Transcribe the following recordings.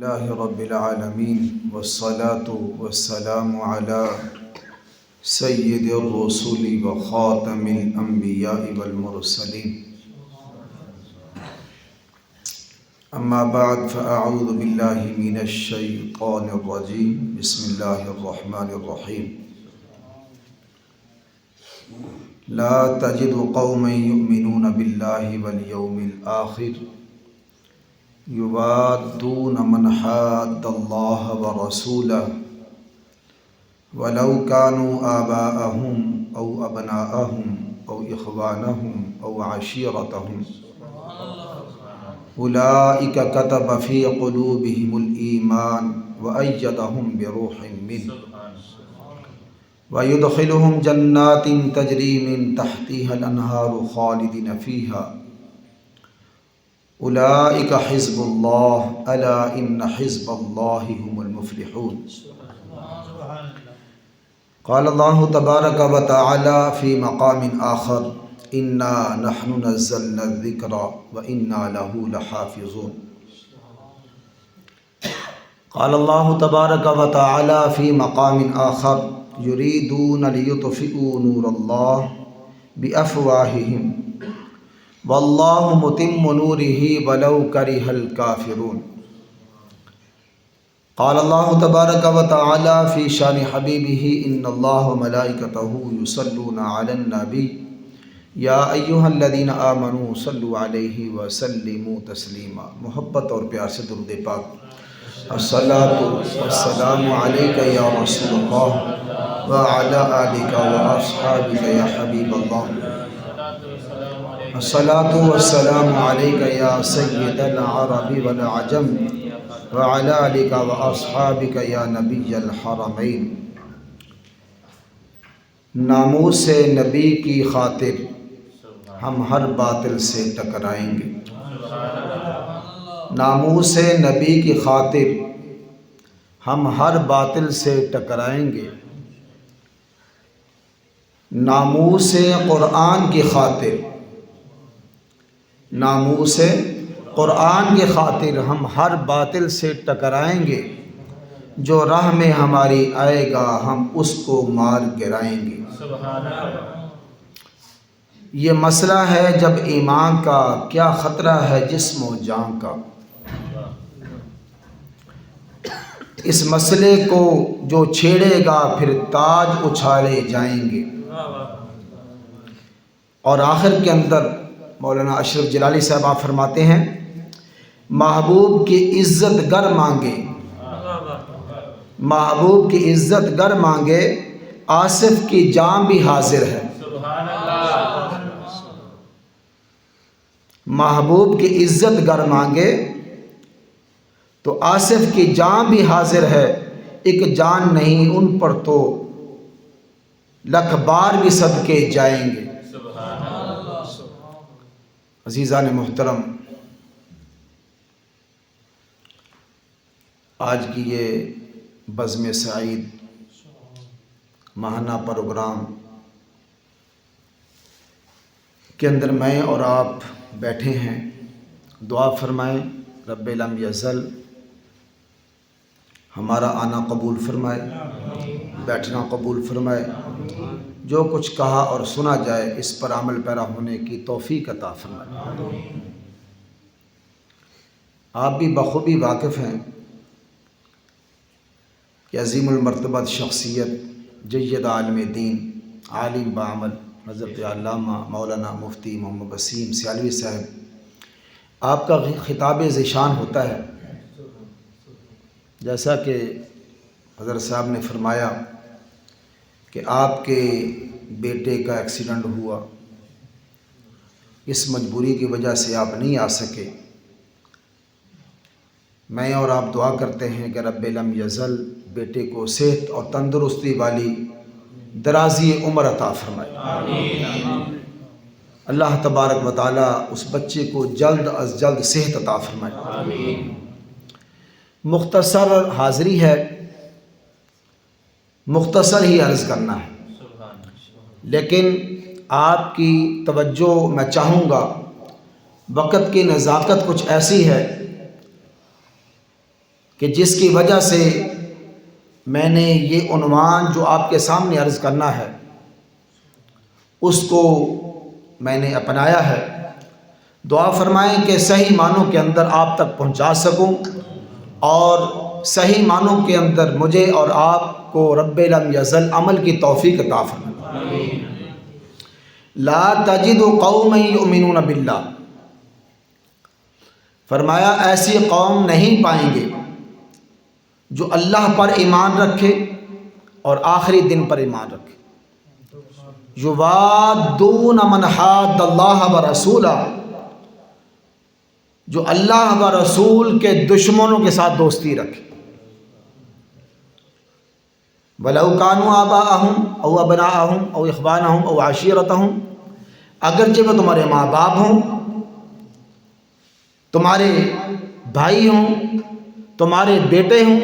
لله رب العالمين والصلاة والسلام على سيد الرسل وخاتم الأنبياء والمرسلين. أما بعد فأعوذ بالله من الشيطان الرجيم. بسم الله الرحمن الرحيم. لا تجد قوما يؤمنون بالله واليوم الآخر يوادون من حاد الله ورسوله ولو كانوا آباءهم أو أبناءهم أو إخوانهم أو عشيرتهم أولئك كتب في قلوبهم الإيمان وأيدهم بروح منه ويدخلهم جنات تجري من تحتها الأنهار خالدين فيها أولئك حزب الله ألا إن حزب الله هم المفلحون. قال الله تبارك وتعالى في مقام آخر إنا نحن نزلنا الذكر وإنا له لحافظون. قال الله تبارك وتعالى في مقام آخر يريدون ليطفئوا نور الله بأفواههم والله متم نوره ولو كره الكافرون. قال الله تبارك وتعالى في شان حبيبه إن الله وملائكته يصلون على النبي یا ایھا الذین آمنوا صلوا علیہ وسلموا تسلیما. محبت اور پیار سے درود پاک. الصلاۃ والسلام علیک یا رسول اللہ وعلی آلک واصحابک یا حبیب اللہ. الصلاۃ والسلام علیک یا سید العرب والعجم وعلی آلک واصحابک یا نبی الحرمین. ناموس نبی کی خاطر ہم ہر باطل سے ٹکرائیں گے. ناموس نبی کی خاطر ہم ہر باطل سے ٹکرائیں گے. ناموس قرآن کی خاطر ناموس قرآن کی خاطر ہم ہر باطل سے ٹکرائیں گے. جو راہ میں ہماری آئے گا ہم اس کو مار گرائیں گے. یہ مسئلہ ہے جب ایمان کا، کیا خطرہ ہے جسم و جان کا. اس مسئلے کو جو چھیڑے گا پھر تاج اچھالے جائیں گے. اور آخر کے اندر مولانا اشرف جلالی صاحب آپ فرماتے ہیں محبوب کی عزت گر مانگے، محبوب کی عزت گر مانگے آصف کی جان بھی حاضر ہے. محبوب کی عزت گر مانگے تو آصف کی جان بھی حاضر ہے. ایک جان نہیں ان پر تو لکھ بار بھی صدقے جائیں گے. عزیزان محترم، آج کی یہ بزم سعید ماہانہ پروگرام کے اندر میں اور آپ بیٹھے ہیں. دعا فرمائیں رب لم یزل ہمارا آنا قبول فرمائے، بیٹھنا قبول فرمائے. جو کچھ کہا اور سنا جائے اس پر عمل پیرا ہونے کی توفیق عطا فرمائے. آپ بھی بخوبی واقف ہیں کہ عظیم المرتبت شخصیت، جید عالم دین، عالم بعمل حضرت علامہ مولانا مفتی محمد وسیم سیالوی صاحب، آپ کا خطاب ذیشان ہوتا ہے. جیسا کہ حضرت صاحب نے فرمایا کہ آپ کے بیٹے کا ایکسیڈنٹ ہوا، اس مجبوری کی وجہ سے آپ نہیں آ سکے. میں اور آپ دعا کرتے ہیں کہ رب لم یزل بیٹے کو صحت اور تندرستی والی درازی عمر عطا فرمائے. اللہ تبارک و تعالی اس بچے کو جلد از جلد صحت عطا فرمائے. مختصر حاضری ہے، مختصر ہی عرض کرنا ہے، لیکن آپ کی توجہ میں چاہوں گا. وقت کی نزاکت کچھ ایسی ہے کہ جس کی وجہ سے میں نے یہ عنوان جو آپ کے سامنے عرض کرنا ہے اس کو میں نے اپنایا ہے۔ دعا فرمائیں کہ صحیح معنوں کے اندر آپ تک پہنچا سکوں اور صحیح معنوں کے اندر مجھے اور آپ کو رب لم یزل عمل کی توفیق عطا فرمائے۔ لا تجد قوما یؤمنون باللہ، فرمایا ایسی قوم نہیں پائیں گے جو اللہ پر ایمان رکھے اور آخری دن پر ایمان رکھے۔ یوادون من حاد اللہ ورسولہ، جو اللہ و رسول کے دشمنوں کے ساتھ دوستی رکھے۔ وَلَوْ كَانُوا آبَاءَهُمْ أَوْ أَبْنَاءَهُمْ أَوْ إِخْوَانَهُمْ أَوْ عَشِيرَتَهُمْ، اگرچہ وہ تمہارے ماں باپ ہوں، تمہارے بھائی ہوں، تمہارے بیٹے ہوں۔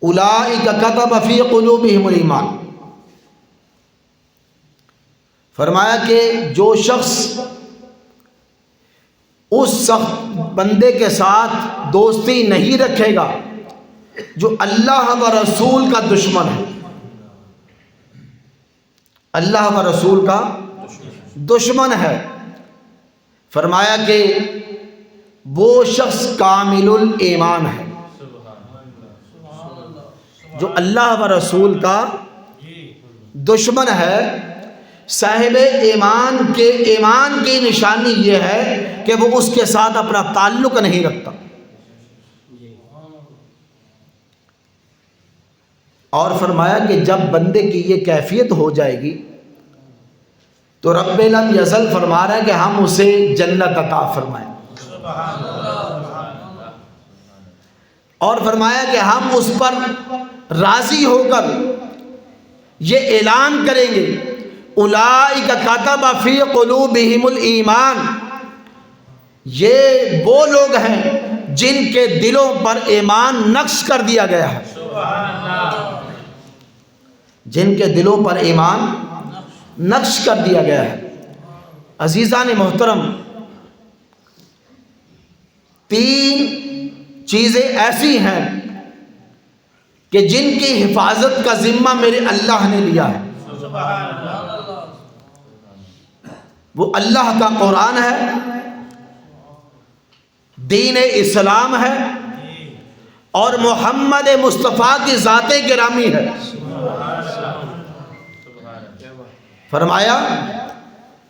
اولئک کتب فی قلوبہم الایمان، فرمایا کہ جو شخص اس بندے کے ساتھ دوستی نہیں رکھے گا جو اللہ و رسول کا دشمن ہے، اللہ و رسول کا دشمن ہے، فرمایا کہ وہ شخص کامل الایمان ہے۔ جو اللہ و رسول کا دشمن ہے، صاحب ایمان کی نشانی یہ ہے کہ وہ اس کے ساتھ اپنا تعلق نہیں رکھتا۔ اور فرمایا کہ جب بندے کی یہ کیفیت ہو جائے گی تو رب لم یزل فرما رہا ہے کہ ہم اسے جنت عطا فرمائیں، اور فرمایا کہ ہم اس پر راضی ہو کر یہ اعلان کریں گے، اولئک کتب فی قلوبہم الایمان، یہ وہ لوگ ہیں جن کے دلوں پر ایمان نقش کر دیا گیا ہے، جن کے دلوں پر ایمان نقش کر دیا گیا ہے۔ عزیزان محترم، تین چیزیں ایسی ہیں کہ جن کی حفاظت کا ذمہ میرے اللہ نے لیا ہے۔ وہ اللہ کا قرآن ہے، دین اسلام ہے، اور محمد مصطفیٰ کی ذات گرامی ہے۔ فرمایا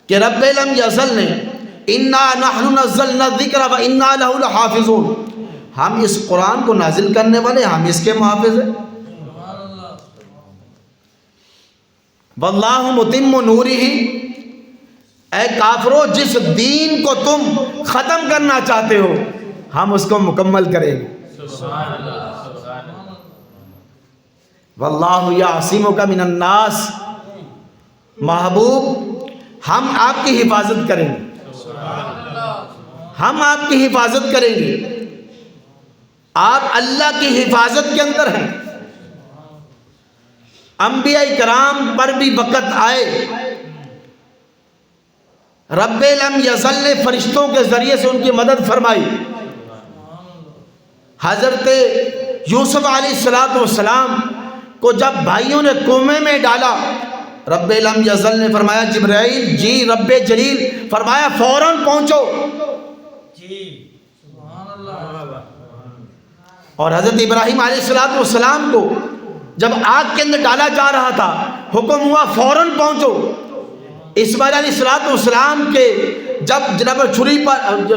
کہ رب لم یزل نے انا نحن نزلنا الذکر وانا لہ لحافظون، ہم اس قرآن کو نازل کرنے والے، ہم اس کے محافظ ہیں۔ واللہ متم نورہ، اے کافرو جس دین کو تم ختم کرنا چاہتے ہو ہم اس کو مکمل کریں گے۔ واللہ یعصمک من الناس، محبوب ہم آپ کی حفاظت کریں گے، ہم آپ کی حفاظت کریں گے، آپ اللہ کی حفاظت کے اندر ہیں۔ انبیاء کرام پر بھی وقت آئے، رب لم یزل نے فرشتوں کے ذریعے سے ان کی مدد فرمائی۔ حضرت یوسف علیہ السلام کو جب بھائیوں نے کنویں میں ڈالا، رب لم یزل نے فرمایا جبرائیل جی رب جلیل، فرمایا فوراً پہنچو۔ اور حضرت ابراہیم علیہ السلام کو جب آگ کے اندر ڈالا جا رہا تھا حکم ہوا فوراً پہنچو۔ اسماعیل علیہ السلام کے جب جناب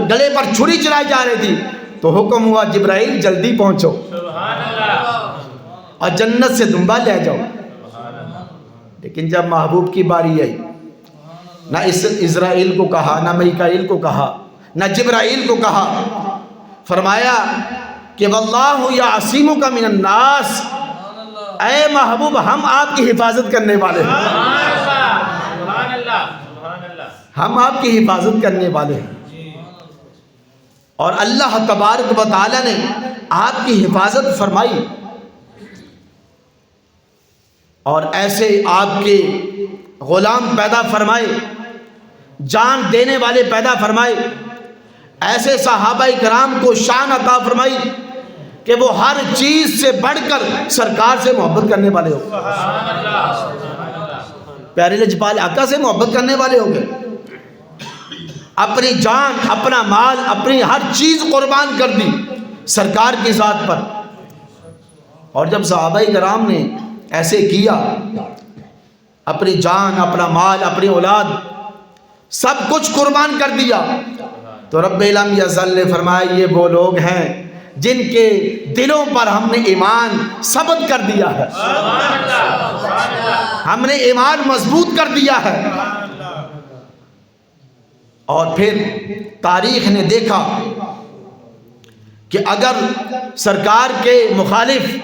گلے پر چھری چلائی جا رہی تھی تو حکم ہوا جبرائیل جلدی پہنچو اور جنت سے دنبا لے جاؤ۔ لیکن جب محبوب کی باری آئی، نہ اسرائیل کو کہا، نہ میکائیل کو کہا، نہ جبرائیل کو کہا، فرمایا کہ واللہ یعصمک من الناس، اے محبوب ہم آپ کی حفاظت کرنے والے ہیں، ہم آپ کی حفاظت کرنے والے ہیں۔ اور اللہ تبارک و تعالی نے آپ کی حفاظت فرمائی، اور ایسے آپ کے غلام پیدا فرمائے، جان دینے والے پیدا فرمائے، ایسے صحابہ کرام کو شان عطا فرمائی کہ وہ ہر چیز سے بڑھ کر سرکار سے محبت کرنے والے ہو گئے، پیارے لجپال آقا سے محبت کرنے والے ہو گئے، اپنی جان، اپنا مال، اپنی ہر چیز قربان کر دی سرکار کی ذات پر۔ اور جب صحابہ کرام نے ایسے کیا، اپنی جان، اپنا مال، اپنی اولاد سب کچھ قربان کر دیا، تو رب لم یزل نے فرمایا یہ وہ لوگ ہیں جن کے دلوں پر ہم نے ایمان ثبت کر دیا ہے، ہم نے ایمان مضبوط کر دیا ہے۔ اور پھر تاریخ نے دیکھا کہ اگر سرکار کے مخالف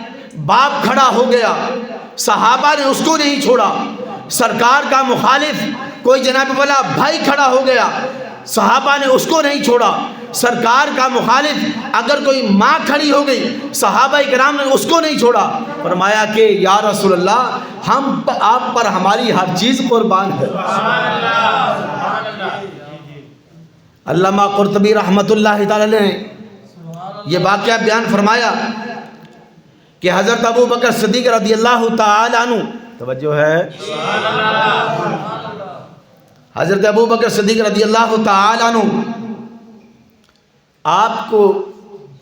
باپ کھڑا ہو گیا، صحابہ نے اس کو نہیں چھوڑا، سرکار کا مخالف کوئی جناب والا بھائی کھڑا ہو گیا، صحابہ نے اس کو نہیں چھوڑا، سرکار کا مخالف اگر کوئی ماں کھڑی ہو گئی، صحابہ کرام نے اس کو نہیں چھوڑا۔ فرمایا کہ یا رسول اللہ، ہم آپ پر ہماری ہر چیز قربان ہے۔ علامہ قرطبی رحمۃ اللہ تعالی نے یہ واقعہ بیان فرمایا کہ حضرت ابو بکر صدیق رضی اللہ تعالی عنہ، توجہ ہے، حضرت ابو بکر صدیق رضی اللہ تعالی عنہ آپ کو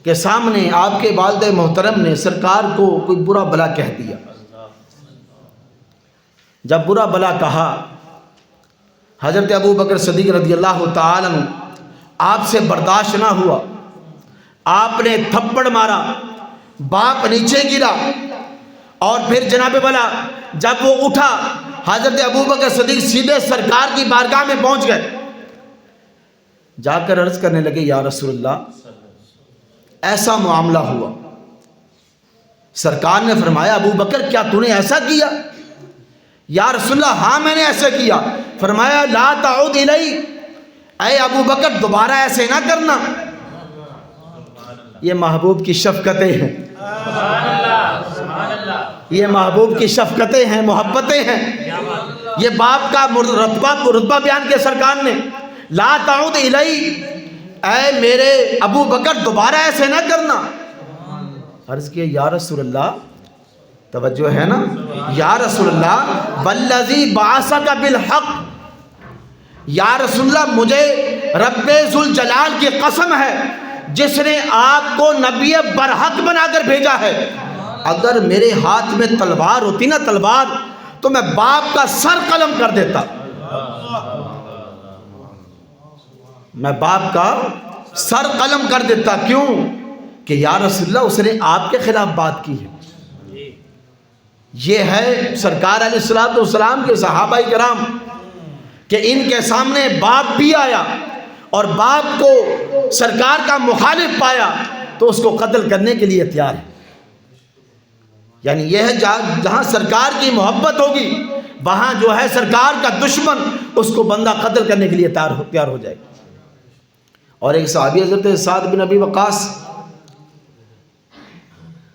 کے سامنے آپ کے والد محترم نے سرکار کو کوئی برا بلا کہہ دیا۔ جب برا بلا کہا، حضرت ابو بکر صدیق رضی اللہ تعالی عنہ آپ سے برداشت نہ ہوا، آپ نے تھپڑ مارا، باپ نیچے گرا، اور پھر جناب والا جب وہ اٹھا، حضرت ابو بکر صدیق سیدھے سرکار کی بارگاہ میں پہنچ گئے، جا کر عرض کرنے لگے یا رسول اللہ ایسا معاملہ ہوا۔ سرکار نے فرمایا ابو بکر کیا تو نے ایسا کیا؟ یا رسول اللہ ہاں میں نے ایسا کیا۔ فرمایا لا تعود الی، اے ابو بکر دوبارہ ایسے نہ کرنا۔ یہ محبوب کی شفقتیں ہیں، یہ محبوب کی شفقتیں ہیں، محبتیں ہیں۔ یہ باپ کا رتبہ بیان کیا سرکار نے، لا تعود الی، اے میرے ابو بکر دوبارہ ایسے نہ کرنا۔ عرض کیا یا رسول اللہ، توجہ ہے نا، یا رسول اللہ والذی بعثک بالحق، یا رسول اللہ مجھے رب ذوالجلال کی قسم ہے جس نے آپ کو نبی برحق بنا کر بھیجا ہے، اگر میرے ہاتھ میں تلوار ہوتی نا، تلوار، تو میں باپ کا سر قلم کر دیتا، میں باپ کا سر قلم کر دیتا۔ کیوں؟ کہ یا رسول اللہ اس نے آپ کے خلاف بات کی ہے۔ یہ ہے سرکار علیہ السلام کے صحابہ کرام کہ ان کے سامنے باپ بھی آیا اور باپ کو سرکار کا مخالف پایا تو اس کو قتل کرنے کے لیے تیار ہے۔ یعنی یہ ہے جہاں سرکار کی محبت ہوگی وہاں جو ہے سرکار کا دشمن اس کو بندہ قتل کرنے کے لیے تیار ہو جائے گا۔ اور ایک صحابی حضرت سعد بن ابی وقاص،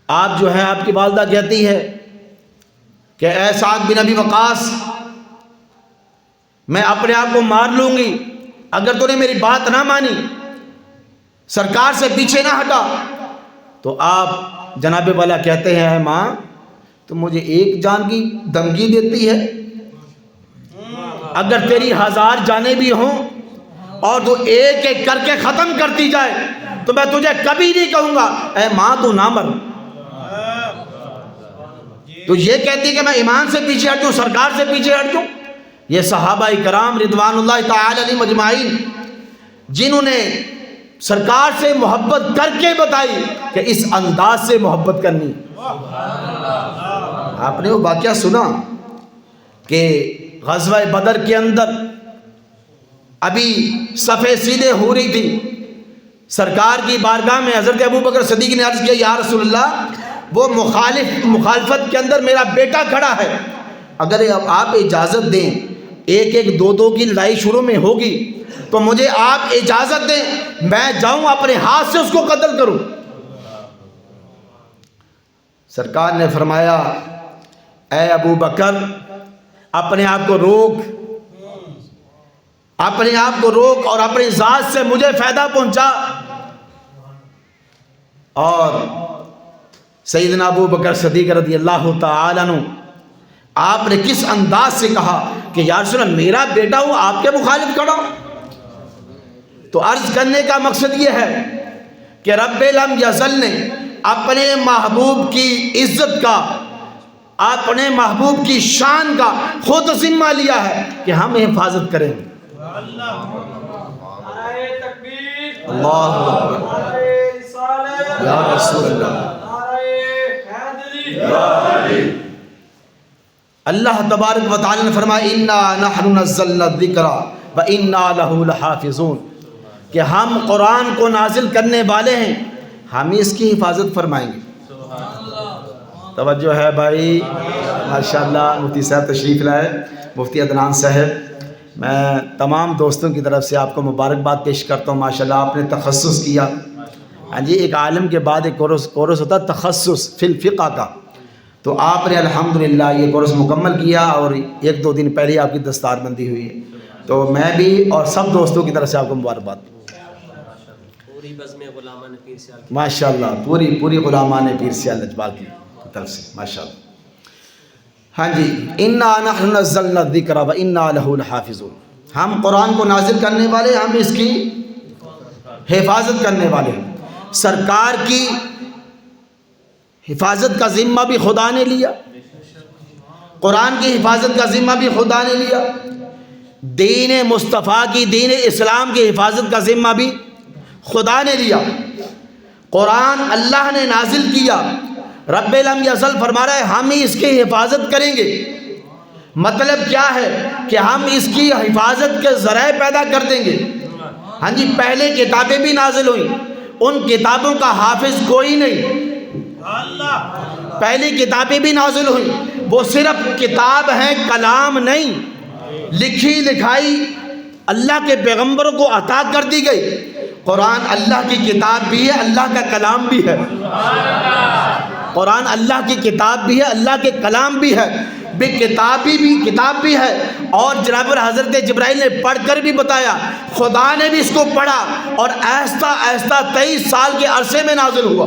آپ جو ہے آپ کی والدہ کہتی ہے کہ اے سعد بن ابی وقاص، میں اپنے آپ کو مار لوں گی اگر تو نے میری بات نہ مانی، سرکار سے پیچھے نہ ہٹا۔ تو آپ جناب والا کہتے ہیں ماں تو مجھے ایک جان کی دھمکی دیتی ہے، اگر تیری 1000 جانیں بھی ہوں اور تو ایک ایک کر کے ختم کرتی جائے تو میں تجھے کبھی نہیں کہوں گا اے ماں تو نہ مر۔ تو یہ کہتی ہے کہ میں ایمان سے پیچھے ہٹ جاؤں، سرکار سے پیچھے ہٹ جاؤں؟ یہ صحابہ کرام رضوان اللہ تعالی علیہم اجمعین جنہوں نے سرکار سے محبت کر کے بتائی کہ اس انداز سے محبت کرنی۔ آپ نے وہ واقعہ سنا کہ غزوہ بدر کے اندر ابھی صفیں سیدھے ہو رہی تھی، سرکار کی بارگاہ میں حضرت ابو بکر صدیق نے عرض کیا یا رسول اللہ وہ مخالفت کے اندر میرا بیٹا کھڑا ہے، اگر آپ اجازت دیں ایک ایک دو کی لڑائی شروع میں ہوگی تو مجھے آپ اجازت دیں میں جاؤں اپنے ہاتھ سے اس کو قتل کروں۔ سرکار نے فرمایا اے ابو بکر اپنے آپ کو روک، اپنے آپ کو روک اور اپنی ذات سے مجھے فائدہ پہنچا۔ اور سیدنا ابو بکر صدیق رضی اللہ تعالی عنہ آپ نے کس انداز سے کہا کہ یا رسول اللہ میرا بیٹا ہوں، آپ کے مخالف کھڑا۔ تو عرض کرنے کا مقصد یہ ہے کہ رب لم یزل نے اپنے محبوب کی عزت کا، اپنے محبوب کی شان کا خود ذمہ لیا ہے کہ ہم حفاظت کریں گے۔ اللہ اکبر یا رسول اللہ۔ اللہ تبارک و تعالی نے فرمایا انا نحن نزلنا الذکر وانا لہ لحافظون، کہ ہم قرآن کو نازل کرنے والے ہیں، ہم اس کی حفاظت فرمائیں گے۔ توجہ ہے بھائی، ماشاءاللہ مفتی صاحب تشریف لائے، مفتی عدنان صاحب، میں تمام دوستوں کی طرف سے آپ کو مبارکباد پیش کرتا ہوں۔ ماشاءاللہ آپ نے تخصص کیا۔ ہاں جی، ایک عالم کے بعد ایک کورس ہوتا ہے تخصص فی الفقہ کا، تو آپ نے الحمدللہ یہ کورس مکمل کیا اور ایک دو دن پہلے آپ کی دستار بندی ہوئی ہے، تو میں بھی اور سب دوستوں کی طرف سے آپ کو مبارکباد۔ ماشاءاللہ پوری غلامان پیر سیال لجپال کی طرف سے ماشاءاللہ۔ ہاں جی، انا نحن نزلنا الذکر وانا لہ لحافظون، ہم قرآن کو نازل کرنے والے، ہم اس کی حفاظت کرنے والے ہیں۔ سرکار کی حفاظت کا ذمہ بھی خدا نے لیا، قرآن کی حفاظت کا ذمہ بھی خدا نے لیا، دین مصطفیٰ کی، دین اسلام کی حفاظت کا ذمہ بھی خدا نے لیا۔ قرآن اللہ نے نازل کیا، رب لم یزل فرما رہا ہے ہم ہی اس کی حفاظت کریں گے۔ مطلب کیا ہے کہ ہم اس کی حفاظت کے ذرائع پیدا کر دیں گے۔ ہاں جی، پہلے کتابیں بھی نازل ہوئیں، ان کتابوں کا حافظ کوئی نہیں۔ پہلی کتابیں بھی نازل ہوئیں، وہ صرف کتاب ہیں، کلام نہیں۔ لکھی لکھائی اللہ کے پیغمبروں کو عطا کر دی گئی۔ قرآن اللہ کی کتاب بھی ہے، اللہ کا کلام بھی ہے۔ قرآن اللہ کی کتاب بھی ہے، اللہ کے کلام بھی ہے، کتاب بھی ہے۔ اور جناب حضرت جبرائیل نے پڑھ کر بھی بتایا، خدا نے بھی اس کو پڑھا، اور آہستہ آہستہ 23 سال کے عرصے میں نازل ہوا۔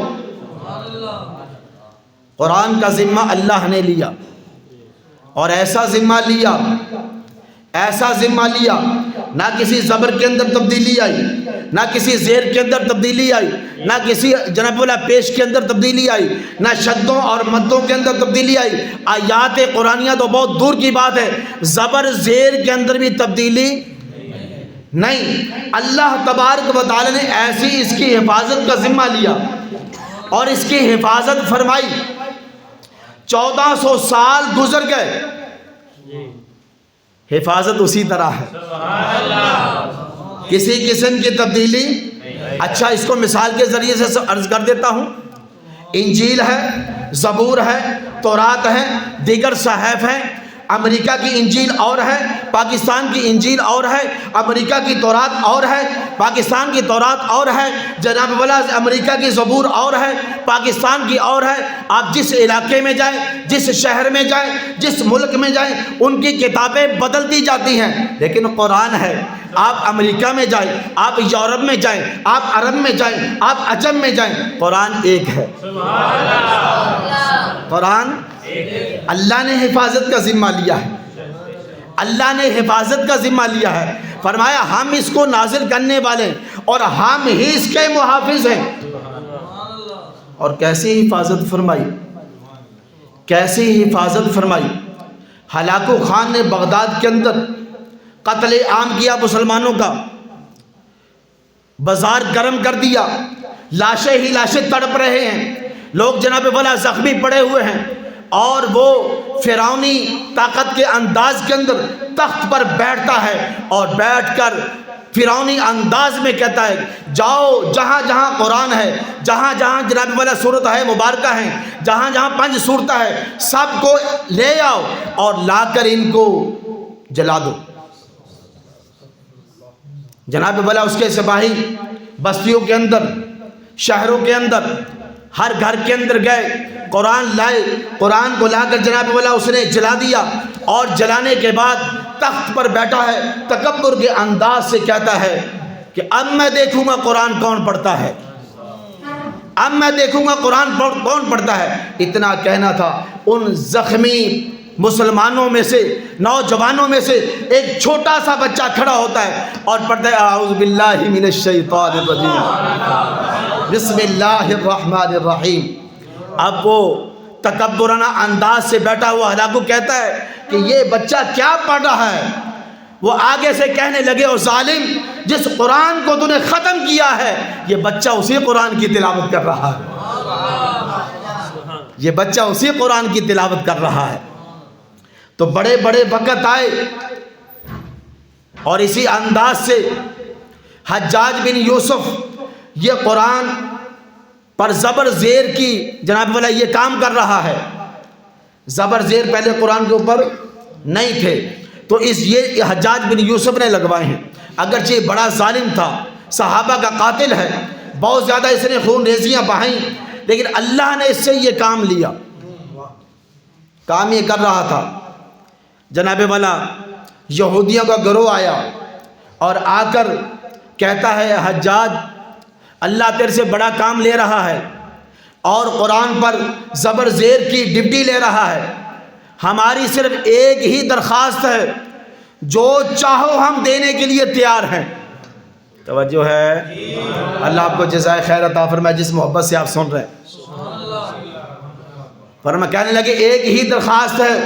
قرآن کا ذمہ اللہ نے لیا، اور ایسا ذمہ لیا نہ کسی زبر کے اندر تبدیلی آئی، نہ کسی زیر کے اندر تبدیلی آئی، نہ کسی جناب والا پیش کے اندر تبدیلی آئی، نہ شدوں اور مدوں کے اندر تبدیلی آئی۔ آیات قرآنیہ تو بہت دور کی بات ہے، زبر زیر کے اندر بھی تبدیلی نہیں۔ اللہ تبارک و تعالی نے ایسی اس کی حفاظت کا ذمہ لیا اور اس کی حفاظت فرمائی۔ 1400 سال گزر گئے، حفاظت اسی طرح ہے، کسی قسم کی تبدیلی۔ اچھا، اس کو مثال کے ذریعے سے عرض کر دیتا ہوں۔ انجیل ہے، زبور ہے، تورات ہے، دیگر صحائف ہیں۔ امریکہ کی انجیل اور ہے، پاکستان کی انجیل اور ہے، امریکہ کی تورات اور ہے، پاکستان کی تورات اور ہے، جناب والا امریکہ کی زبور اور ہے، پاکستان کی اور ہے۔ آپ جس علاقے میں جائیں، جس شہر میں جائیں، جس ملک میں جائیں، ان کی کتابیں بدلتی جاتی ہیں، لیکن قرآن ہے۔ آپ امریکہ میں جائیں، آپ یورپ میں جائیں، آپ عرب میں جائیں، آپ عجم میں جائیں، قرآن ایک ہے۔ قرآن اللہ نے حفاظت کا ذمہ لیا ہے، اللہ نے حفاظت کا ذمہ لیا ہے۔ فرمایا ہم اس کو نازل کرنے والے اور ہم ہی اس کے محافظ ہیں۔ اور کیسی حفاظت فرمائی، کیسی حفاظت فرمائی۔ ہلاکو خان نے بغداد کے اندر قتل عام کیا مسلمانوں کا، بازار گرم کر دیا، لاشیں ہی لاشیں تڑپ رہے ہیں، لوگ جناب والا زخمی پڑے ہوئے ہیں، اور وہ فرعونی طاقت کے انداز کے اندر تخت پر بیٹھتا ہے اور بیٹھ کر فرعونی انداز میں کہتا ہے جاؤ جہاں جہاں قرآن ہے، جہاں جہاں جناب والا صورت ہے مبارکہ ہیں، جہاں جہاں 5 صورتیں ہیں، سب کو لے آؤ اور لا کر ان کو جلا دو۔ جناب والا اس کے سپاہی بستیوں کے اندر، شہروں کے اندر، ہر گھر کے اندر گئے، قرآن لائے، قرآن کو لا کر جناب والا اس نے جلا دیا، اور جلانے کے بعد تخت پر بیٹھا ہے تکبر کے انداز سے کہتا ہے کہ اب میں دیکھوں گا قرآن کون پڑھتا ہے، اب میں دیکھوں گا قرآن کون پڑھتا ہے۔ اتنا کہنا تھا، ان زخمی مسلمانوں میں سے، نوجوانوں میں سے ایک چھوٹا سا بچہ کھڑا ہوتا ہے اور پڑھتا ہے اعوذ باللہ من الشیطان الرجیم بسم اللہ الرحمن الرحیم۔ اب وہ تکبرانہ انداز سے بیٹھا ہوا ہلاکو کہتا ہے کہ یہ بچہ کیا پڑھ رہا ہے؟ وہ آگے سے کہنے لگے او ظالم، جس قرآن کو تو نے ختم کیا ہے یہ بچہ اسی قرآن کی تلاوت کر رہا ہے، یہ بچہ اسی قرآن کی تلاوت کر رہا ہے۔ تو بڑے بڑے وقت آئے اور اسی انداز سے حجاج بن یوسف یہ قرآن پر زبر زیر کی جناب والا یہ کام کر رہا ہے۔ زبر زیر پہلے قرآن کے اوپر نہیں تھے تو یہ حجاج بن یوسف نے لگوائے ہیں۔ اگرچہ بڑا ظالم تھا، صحابہ کا قاتل ہے، بہت زیادہ اس نے خون ریزیاں بہائیں، لیکن اللہ نے اس سے یہ کام لیا۔ کام یہ کر رہا تھا، جناب والا یہودیوں کا گروہ آیا اور آ کر کہتا ہے حجاج اللہ تیرے سے بڑا کام لے رہا ہے اور قرآن پر زبر زیر کی ڈپٹی لے رہا ہے، ہماری صرف ایک ہی درخواست ہے، جو چاہو ہم دینے کے لیے تیار ہیں۔ توجہ ہے، اللہ آپ کو جزائے خیر عطا فرمائے جس محبت سے آپ سن رہے ہیں۔ فرمایا کہنے لگے ایک ہی درخواست ہے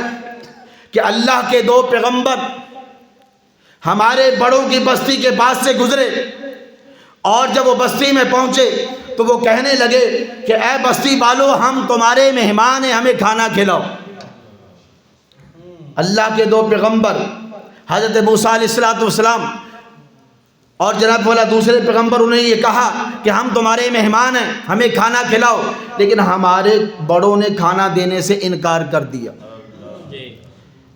کہ اللہ کے دو پیغمبر ہمارے بڑوں کی بستی کے پاس سے گزرے اور جب وہ بستی میں پہنچے تو وہ کہنے لگے کہ اے بستی والو ہم تمہارے مہمان ہیں، ہمیں کھانا کھلاؤ۔ اللہ کے دو پیغمبر حضرت موسیٰ علیہ السلام اور جناب والا دوسرے پیغمبر انہیں یہ کہا کہ ہم تمہارے مہمان ہیں، ہمیں کھانا کھلاؤ، لیکن ہمارے بڑوں نے کھانا دینے سے انکار کر دیا۔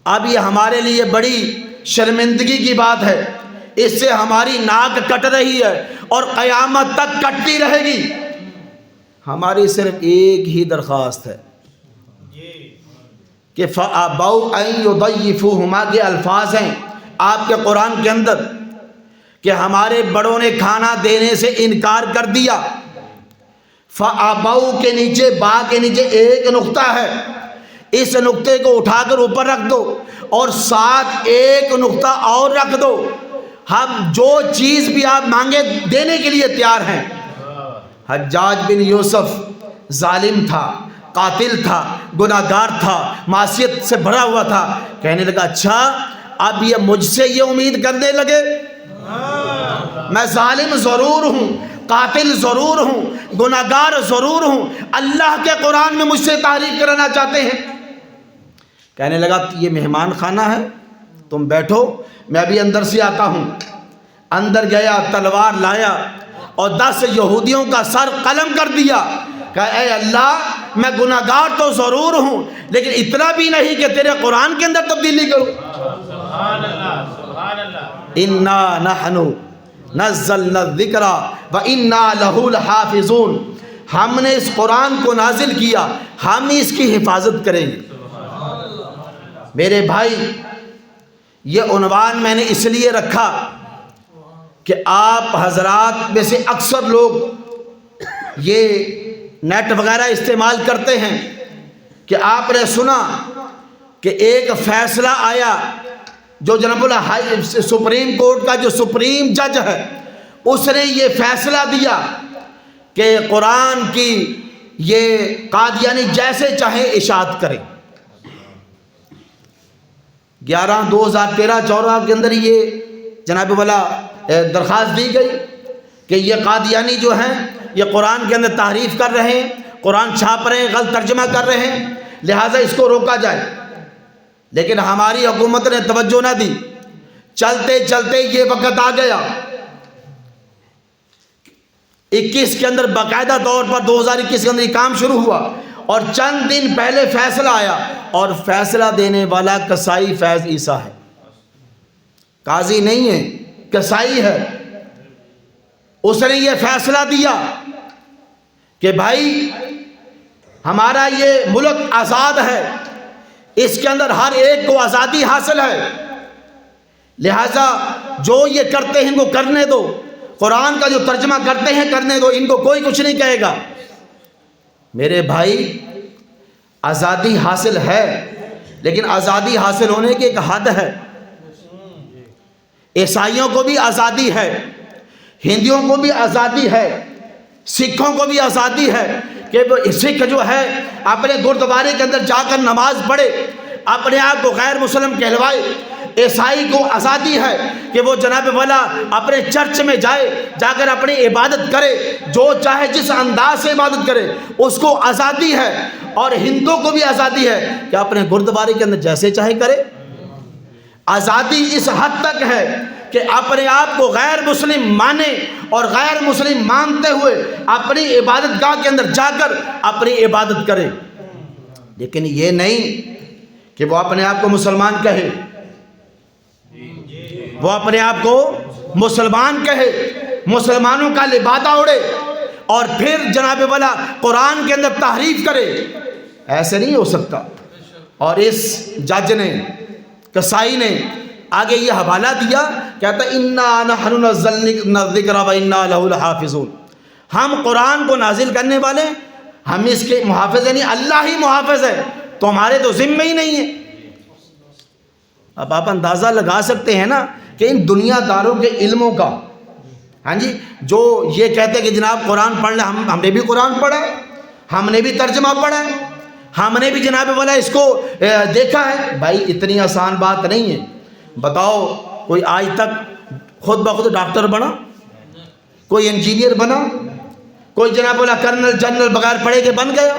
اب یہ ہمارے لیے بڑی شرمندگی کی بات ہے، اس سے ہماری ناک کٹ رہی ہے اور قیامت تک کٹتی رہے گی۔ ہماری صرف ایک ہی درخواست ہے کہ فَأَبَوْا أَن يُضَيِّفُوهُمَا کے الفاظ ہیں آپ کے قرآن کے اندر کہ ہمارے بڑوں نے کھانا دینے سے انکار کر دیا۔ فَأَبَوْا کے نیچے با کے نیچے ایک نقطہ ہے، اس نقطے کو اٹھا کر اوپر رکھ دو اور ساتھ ایک نقطہ اور رکھ دو، ہم جو چیز بھی آپ مانگے دینے کے لیے تیار ہیں۔ حجاج بن یوسف ظالم تھا، قاتل تھا، گناہگار تھا، معصیت سے بھرا ہوا تھا، کہنے لگا اچھا اب یہ مجھ سے یہ امید کرنے لگے، میں ظالم ضرور ہوں، قاتل ضرور ہوں، گناہگار ضرور ہوں، اللہ کے قرآن میں مجھ سے تعریف کرانا چاہتے ہیں۔ کہنے لگا یہ مہمان خانہ ہے، تم بیٹھو، میں ابھی اندر سے آتا ہوں۔ اندر گیا، تلوار لایا اور 10 یہودیوں کا سر قلم کر دیا کہ اے اللہ میں گناہگار تو ضرور ہوں لیکن اتنا بھی نہیں کہ تیرے قرآن کے اندر تبدیلی کروں۔ اِنَّا نَحْنُ نَزَّلْنَا الذِّكْرَ وَإِنَّا لَهُ لَحَافِظُونَ، ہم نے اس قرآن کو نازل کیا، ہم اس کی حفاظت کریں گے۔ میرے بھائی یہ عنوان میں نے اس لیے رکھا کہ آپ حضرات میں سے اکثر لوگ یہ نیٹ وغیرہ استعمال کرتے ہیں کہ آپ نے سنا کہ ایک فیصلہ آیا جو جناب اللہ سپریم کورٹ کا جو سپریم جج ہے اس نے یہ فیصلہ دیا کہ قرآن کی یہ قادیانی جیسے چاہے اشاعت کرے۔ 11/2013-14 کے اندر یہ جناب والا درخواست دی گئی کہ یہ قادیانی جو ہیں یہ قرآن کے اندر تحریف کر رہے ہیں، قرآن چھاپ رہے ہیں، غلط ترجمہ کر رہے ہیں، لہٰذا اس کو روکا جائے۔ لیکن ہماری حکومت نے توجہ نہ دی، چلتے چلتے یہ وقت آ گیا 21 کے اندر باقاعدہ طور پر 2021 کے اندر یہ کام شروع ہوا اور چند دن پہلے فیصلہ آیا اور فیصلہ دینے والا قصائی فیض عیسیٰ ہے، قاضی نہیں ہے، قصائی ہے۔ اس نے یہ فیصلہ دیا کہ بھائی ہمارا یہ ملک آزاد ہے، اس کے اندر ہر ایک کو آزادی حاصل ہے، لہٰذا جو یہ کرتے ہیں ان کو کرنے دو، قرآن کا جو ترجمہ کرتے ہیں کرنے دو، ان کو کوئی کچھ نہیں کہے گا۔ میرے بھائی آزادی حاصل ہے، لیکن آزادی حاصل ہونے کی ایک حد ہے۔ عیسائیوں کو بھی آزادی ہے، ہندوؤں کو بھی آزادی ہے، سکھوں کو بھی آزادی ہے کہ وہ سکھ جو ہے اپنے گردوارے کے اندر جا کر نماز پڑھے، اپنے آپ کو غیر مسلم کہلوائے۔ عیسائی کو آزادی ہے کہ وہ جناب والا اپنے چرچ میں جائے، جا کر اپنی عبادت کرے، جو چاہے جس انداز سے عبادت کرے، اس کو آزادی ہے۔ اور ہندو کو بھی آزادی ہے کہ اپنے گردوارے کے اندر جیسے چاہے کرے۔ آزادی اس حد تک ہے کہ اپنے آپ کو غیر مسلم مانے اور غیر مسلم مانتے ہوئے اپنی عبادت گاہ کے اندر جا کر اپنی عبادت کرے، لیکن یہ نہیں کہ وہ اپنے آپ کو مسلمان کہے، وہ اپنے آپ کو مسلمان کہے، مسلمانوں کا لبادہ اڑے اور پھر جناب والا قرآن کے اندر تحریف کرے۔ ایسے نہیں ہو سکتا۔ اور اس جج نے، کسائی نے آگے یہ حوالہ دیا، کہتا انا نحن نزلنا الذکر و انا لہ لحافظون، ہم قرآن کو نازل کرنے والے، ہم اس کے محافظ نہیں، اللہ ہی محافظ ہے، تمہارے تو ذمہ ہی نہیں ہے۔ اب آپ اندازہ لگا سکتے ہیں نا کہ ان دنیا داروں کے علموں کا، ہاں جی، جو یہ کہتے ہیں کہ جناب قرآن پڑھ لیں، ہم نے بھی قرآن پڑھا ہے، ہم نے بھی ترجمہ پڑھا ہے، ہم نے بھی جناب والا اس کو دیکھا ہے۔ بھائی اتنی آسان بات نہیں ہے۔ بتاؤ کوئی آج تک خود بخود ڈاکٹر بنا، کوئی انجینئر بنا، کوئی جناب والا کرنل جنرل بغیر پڑھے کے بن گیا؟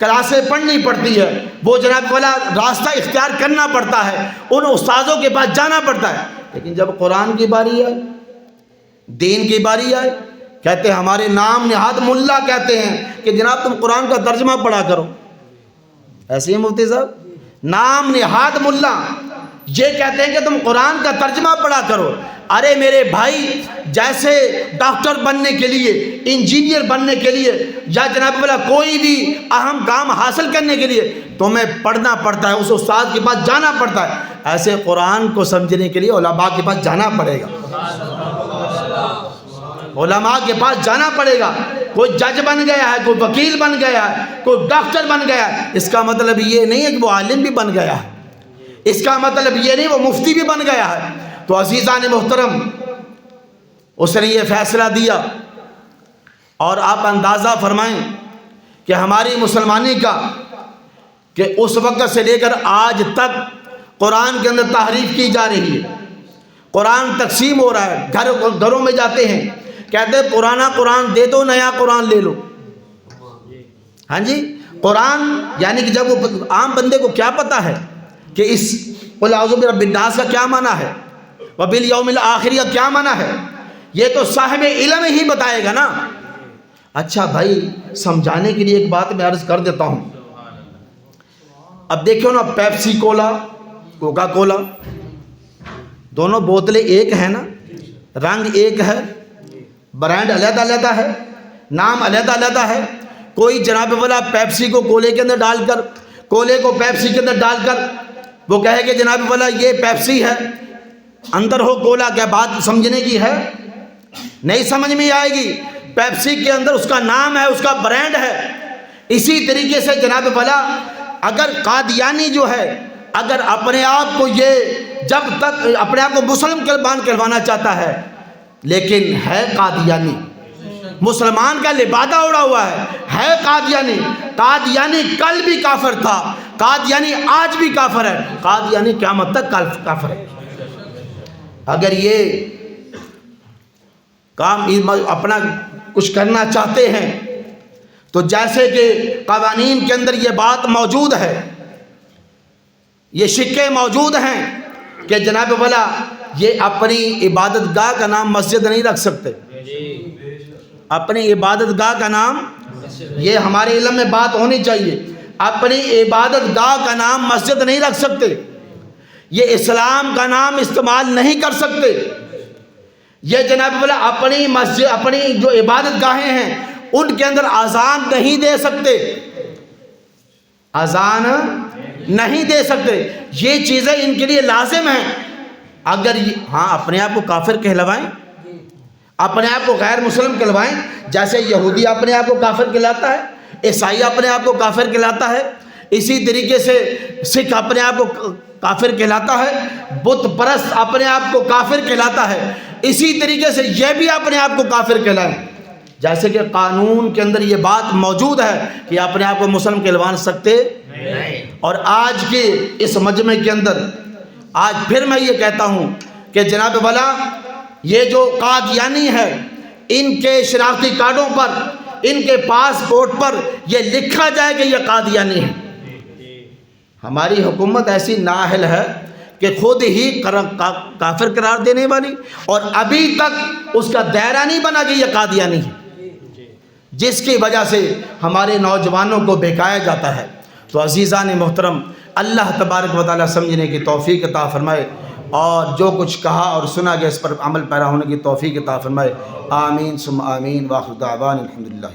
کلاسیں پڑھنی پڑتی ہے، وہ جناب والا راستہ اختیار کرنا پڑتا ہے، ان استاذوں کے پاس جانا پڑتا ہے، لیکن جب قرآن کی باری آئے، دین کی باری آئے، کہتے ہیں ہمارے نام نہاد ملا کہتے ہیں کہ جناب تم قرآن کا ترجمہ پڑھا کرو۔ ایسے ہی مفتی صاحب نام نہاد ملا یہ کہتے ہیں کہ تم قرآن کا ترجمہ پڑھا کرو۔ ارے میرے بھائی، جیسے ڈاکٹر بننے کے لیے، انجینئر بننے کے لیے، یا جناب والا کوئی بھی اہم کام حاصل کرنے کے لیے تمہیں پڑھنا پڑتا ہے، اس استاد کے پاس جانا پڑتا ہے، ایسے قرآن کو سمجھنے کے لیے علماء کے پاس جانا پڑے گا، علماء کے پاس جانا پڑے گا۔ کوئی جج بن گیا ہے، کوئی وکیل بن گیا ہے، کوئی ڈاکٹر بن گیا ہے، اس کا مطلب یہ نہیں ہے کہ وہ عالم بھی بن گیا ہے، اس کا مطلب یہ نہیں وہ مفتی بھی بن گیا ہے۔ تو عزیزان محترم، اس نے یہ فیصلہ دیا، اور آپ اندازہ فرمائیں کہ ہماری مسلمانی کا کہ اس وقت سے لے کر آج تک قرآن کے اندر تحریف کی جا رہی ہے، قرآن تقسیم ہو رہا ہے، گھروں میں جاتے ہیں، کہتے ہیں پرانا قرآن دے دو، نیا قرآن لے لو۔ ہاں جی، قرآن یعنی کہ جب وہ عام بندے کو کیا پتہ ہے کہ اس قل اعوذ برب الناس کا کیا معنی ہے، وبالیوم الآخر کا کیا معنی ہے، یہ تو صاحب علم ہی بتائے گا نا۔ اچھا بھائی، سمجھانے کے لیے ایک بات میں عرض کر دیتا ہوں۔ اب دیکھو نا، پیپسی کولا، کوکا کولا، دونوں بوتلیں ایک ہیں نا، رنگ ایک ہے، برانڈ علیحدہ علیحدہ ہے، نام علیحدہ علیحدہ ہے۔ کوئی جناب والا پیپسی کو کولے کے اندر ڈال کر، کولے کو پیپسی کے اندر ڈال کر وہ کہے کہ جناب والا یہ پیپسی ہے، اندر ہو کولا، کیا بات سمجھنے کی ہے؟ نہیں سمجھ میں آئے گی۔ پیپسی کے اندر اس کا نام ہے، اس کا برانڈ ہے۔ اسی طریقے سے جناب والا اگر قادیانی جو ہے، اگر اپنے آپ کو یہ جب تک اپنے آپ کو مسلم کہلوانا چاہتا ہے، لیکن ہے قادیانی، مسلمان کا لبادہ اڑا ہوا ہے قادیانی۔ قادیانی کل بھی کافر تھا، قادیانی آج بھی کافر ہے، قادیانی قیامت تک کافر ہے۔ اگر یہ کام اپنا کچھ کرنا چاہتے ہیں تو جیسے کہ قوانین کے اندر یہ بات موجود ہے، یہ شکے موجود ہیں کہ جناب والا یہ اپنی عبادت گاہ کا نام مسجد نہیں رکھ سکتے، اپنی عبادت گاہ کا نام، یہ ہمارے علم میں بات ہونی چاہیے، اپنی عبادت گاہ کا نام مسجد نہیں رکھ سکتے، یہ اسلام کا نام استعمال نہیں کر سکتے، یہ جناب والا اپنی مسجد، اپنی جو عبادت گاہیں ہیں ان کے اندر اذان نہیں دے سکتے، اذان نہیں دے سکتے۔ یہ چیزیں ان کے لیے لازم ہیں اگر ہاں اپنے آپ کو کافر کہلوائیں، اپنے آپ کو غیر مسلم کہلوائیں، جیسے یہودی اپنے آپ کو کافر کہلاتا ہے، عیسائی اپنے آپ کو کافر کہلاتا ہے، اسی طریقے سے سکھ اپنے آپ کو کافر کہلاتا ہے، بت پرست اپنے آپ کو کافر کہلاتا ہے، اسی طریقے سے یہ بھی اپنے آپ کو کافر کہلائیں۔ جیسے کہ قانون کے اندر یہ بات موجود ہے کہ اپنے آپ کو مسلم کہلوا سکتے نہیں۔ اور آج کے اس مجمع کے اندر آج پھر میں یہ کہتا ہوں کہ جناب والا یہ جو قادیانی ہے، ان کے شناختی کارڈوں پر، ان کے پاسپورٹ پر یہ لکھا جائے کہ یہ قادیانی ہے۔ ہماری حکومت ایسی نااہل ہے کہ خود ہی کافر قرار دینے والی، اور ابھی تک اس کا دائرہ نہیں بنا کہ یہ قادیانی ہے، جس کی وجہ سے ہمارے نوجوانوں کو بہکایا جاتا ہے۔ تو عزیزان محترم، اللہ تبارک و تعالیٰ سمجھنے کی توفیق عطا فرمائے، اور جو کچھ کہا اور سنا گیا اس پر عمل پیرا ہونے کی توفیق عطا فرمائے۔ آمین ثم آمین، وآخر دعوانا الحمدللہ۔